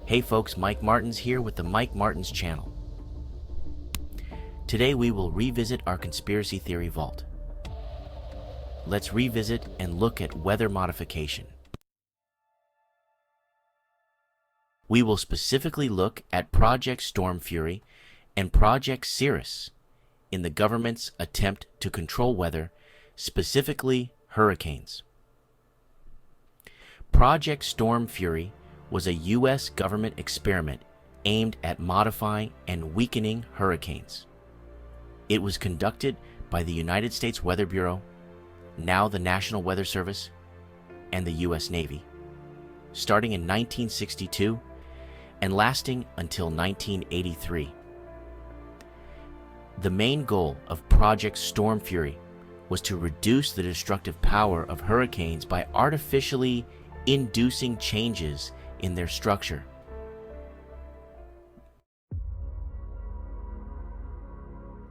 Hey folks, Mike Martins here with the Mike Martins channel. Today we will revisit our conspiracy theory vault. Let's revisit and look at weather modification. We will specifically look at Project Storm Fury and Project Cirrus in the government's attempt to control weather, specifically hurricanes. Project Storm Fury was a U.S. government experiment aimed at modifying and weakening hurricanes. It was conducted by the United States Weather Bureau, now the National Weather Service, and the U.S. Navy, starting in 1962 and lasting until 1983. The main goal of Project Storm Fury was to reduce the destructive power of hurricanes by artificially inducing changes in their structure.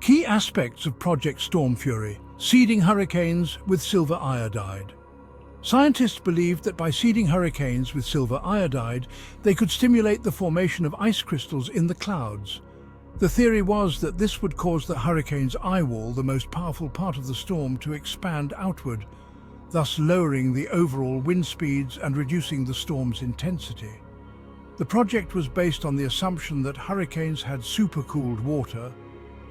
Key aspects of Project Storm Fury: seeding hurricanes with silver iodide. Scientists believed that by seeding hurricanes with silver iodide, they could stimulate the formation of ice crystals in the clouds. The theory was that this would cause the hurricane's eye wall, the most powerful part of the storm, to expand outward, thus lowering the overall wind speeds and reducing the storm's intensity. The project was based on the assumption that hurricanes had supercooled water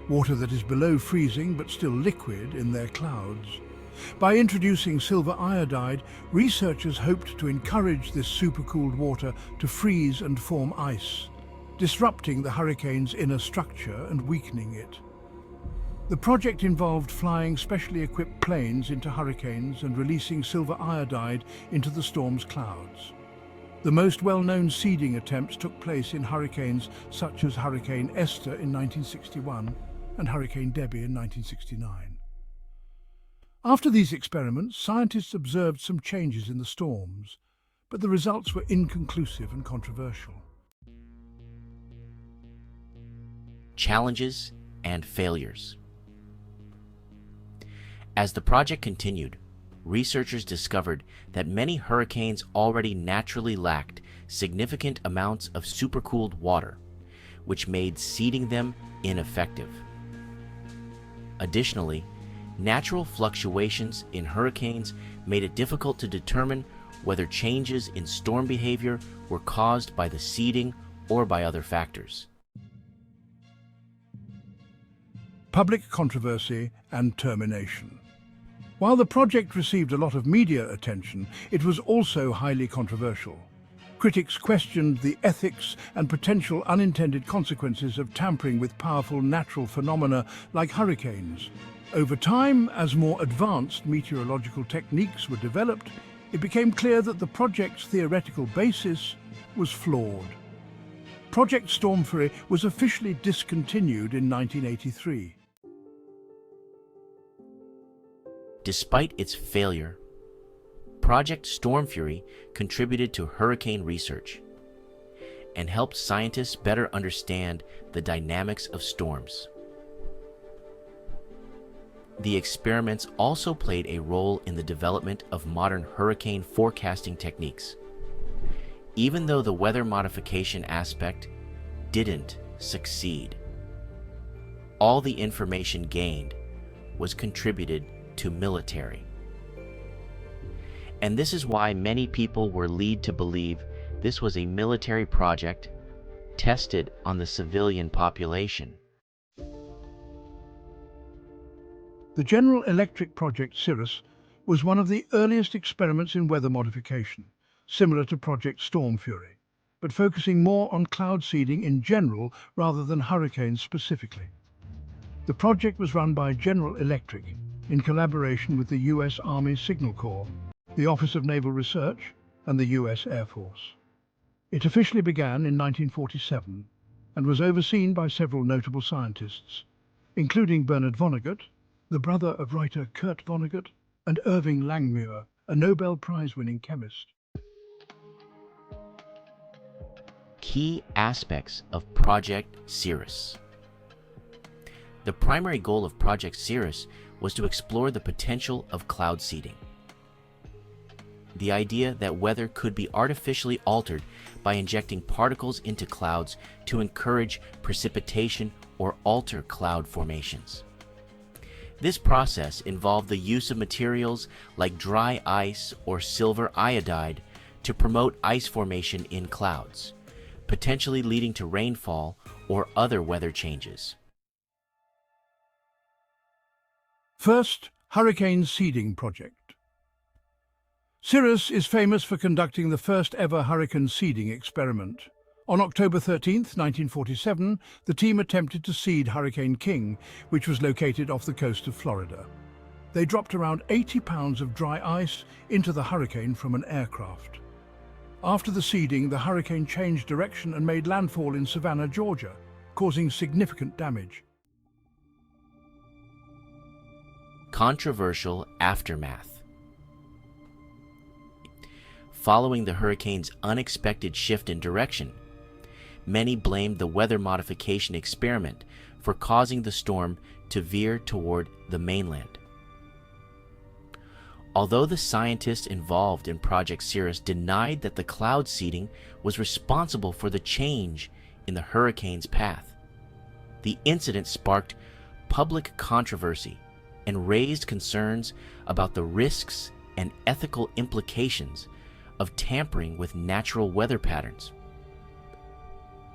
that is below freezing but still liquid in their clouds. By introducing silver iodide, researchers hoped to encourage this supercooled water to freeze and form ice, disrupting the hurricane's inner structure and weakening it. The project involved flying specially equipped planes into hurricanes and releasing silver iodide into the storm's clouds. The most well-known seeding attempts took place in hurricanes such as Hurricane Esther in 1961 and Hurricane Debbie in 1969. After these experiments, scientists observed some changes in the storms, but the results were inconclusive and controversial. Challenges and failures. As the project continued, researchers discovered that many hurricanes already naturally lacked significant amounts of supercooled water, which made seeding them ineffective. Additionally, natural fluctuations in hurricanes made it difficult to determine whether changes in storm behavior were caused by the seeding or by other factors. Public controversy and termination. While the project received a lot of media attention, it was also highly controversial. Critics questioned the ethics and potential unintended consequences of tampering with powerful natural phenomena like hurricanes. Over time, as more advanced meteorological techniques were developed, it became clear that the project's theoretical basis was flawed. Project Storm Fury was officially discontinued in 1983. Despite its failure, Project Storm Fury contributed to hurricane research and helped scientists better understand the dynamics of storms. The experiments also played a role in the development of modern hurricane forecasting techniques. Even though the weather modification aspect didn't succeed, all the information gained was contributed to military. And this is why many people were led to believe this was a military project tested on the civilian population. The General Electric Project Cirrus was one of the earliest experiments in weather modification, similar to Project Storm Fury, but focusing more on cloud seeding in general rather than hurricanes specifically. The project was run by General Electric in collaboration with the U.S. Army Signal Corps, the Office of Naval Research, and the U.S. Air Force. It officially began in 1947 and was overseen by several notable scientists, including Bernard Vonnegut, the brother of writer Kurt Vonnegut, and Irving Langmuir, a Nobel Prize-winning chemist. Key aspects of Project Cirrus. The primary goal of Project Cirrus was to explore the potential of cloud seeding. the idea that weather could be artificially altered by injecting particles into clouds to encourage precipitation or alter cloud formations. This process involved the use of materials like dry ice or silver iodide to promote ice formation in clouds, potentially leading to rainfall or other weather changes. First, hurricane seeding project. Cirrus is famous for conducting the first ever hurricane seeding experiment. On October 13, 1947, the team attempted to seed Hurricane King, which was located off the coast of Florida. They dropped around 80 pounds of dry ice into the hurricane from an aircraft. After the seeding, the hurricane changed direction and made landfall in Savannah, Georgia, causing significant damage. Controversial aftermath. Following the hurricane's unexpected shift in direction, many blamed the weather modification experiment for causing the storm to veer toward the mainland. Although the scientists involved in Project Cirrus denied that the cloud seeding was responsible for the change in the hurricane's path, the incident sparked public controversy and raised concerns about the risks and ethical implications of tampering with natural weather patterns.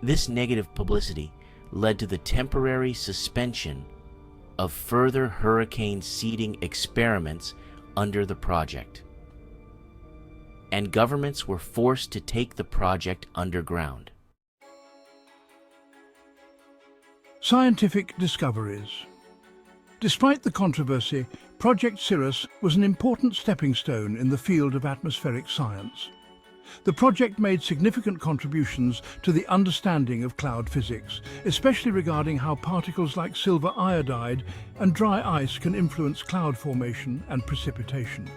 This negative publicity led to the temporary suspension of further hurricane seeding experiments under the project, and governments were forced to take the project underground. Scientific discoveries. Despite the controversy, Project Cirrus was an important stepping stone in the field of atmospheric science. The project made significant contributions to the understanding of cloud physics, especially regarding how particles like silver iodide and dry ice can influence cloud formation and precipitation.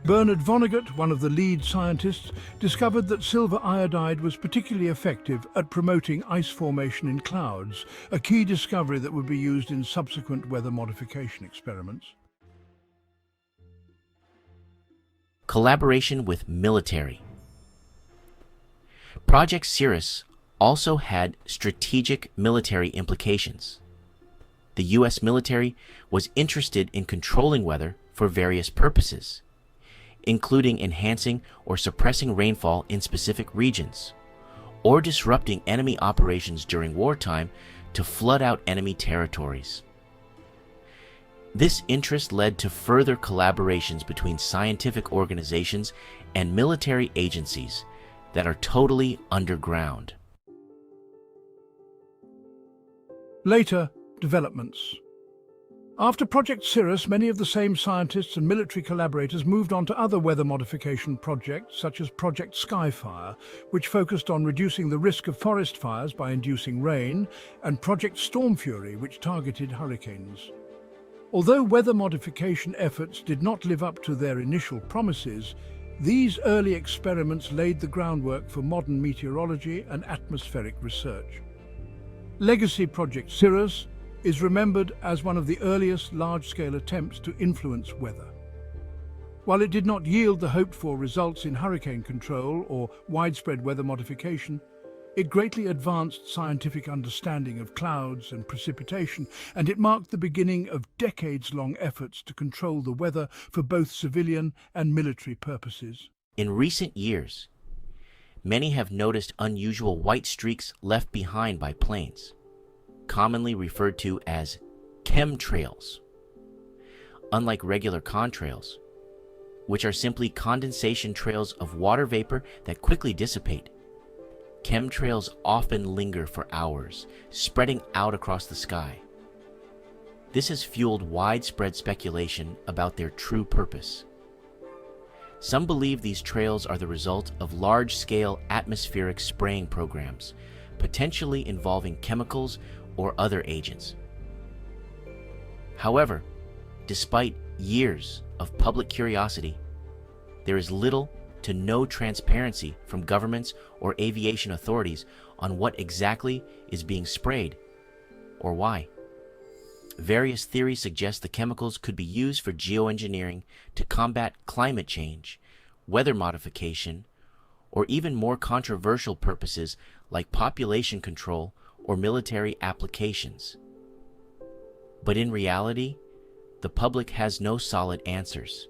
Bernard Vonnegut, one of the lead scientists, discovered that silver iodide was particularly effective at promoting ice formation in clouds, a key discovery that would be used in subsequent weather modification experiments. Collaboration with military. Project Cirrus also had strategic military implications. The U.S. military was interested in controlling weather for various purposes, including enhancing or suppressing rainfall in specific regions, or disrupting enemy operations during wartime to flood out enemy territories. This interest led to further collaborations between scientific organizations and military agencies that are totally underground. Later, developments. After Project Cirrus, many of the same scientists and military collaborators moved on to other weather modification projects, such as Project Skyfire, which focused on reducing the risk of forest fires by inducing rain, and Project Stormfury, which targeted hurricanes. Although weather modification efforts did not live up to their initial promises, these early experiments laid the groundwork for modern meteorology and atmospheric research. Legacy Project Cirrus is remembered as one of the earliest large-scale attempts to influence weather. While it did not yield the hoped-for results in hurricane control or widespread weather modification, it greatly advanced scientific understanding of clouds and precipitation, and it marked the beginning of decades-long efforts to control the weather for both civilian and military purposes. In recent years, many have noticed unusual white streaks left behind by planes, commonly referred to as chemtrails. Unlike regular contrails, which are simply condensation trails of water vapor that quickly dissipate, chemtrails often linger for hours, spreading out across the sky. This has fueled widespread speculation about their true purpose. Some believe these trails are the result of large-scale atmospheric spraying programs, potentially involving chemicals or other agents. However, despite years of public curiosity, there is little to no transparency from governments or aviation authorities on what exactly is being sprayed or why. Various theories suggest the chemicals could be used for geoengineering to combat climate change, weather modification, or even more controversial purposes like population control or military applications. But in reality, the public has no solid answers.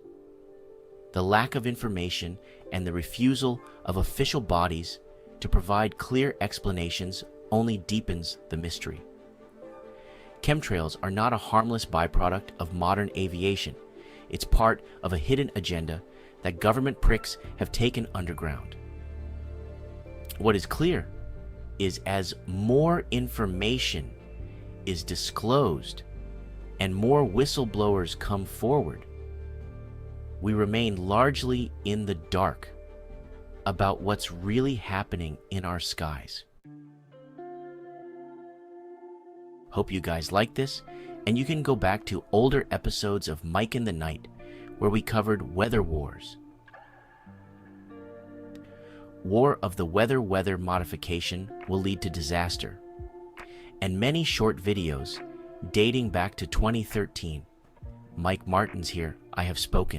The lack of information and the refusal of official bodies to provide clear explanations only deepens the mystery. Chemtrails are not a harmless byproduct of modern aviation. It's part of a hidden agenda that government pricks have taken underground. What is clear is as more information is disclosed and more whistleblowers come forward, we remain largely in the dark about what's really happening in our skies. Hope you guys like this, and you can go back to older episodes of Mike in the Night where we covered weather wars. War of the weather modification will lead to disaster, and many short videos dating back to 2013. Mike Martins here, I have spoken.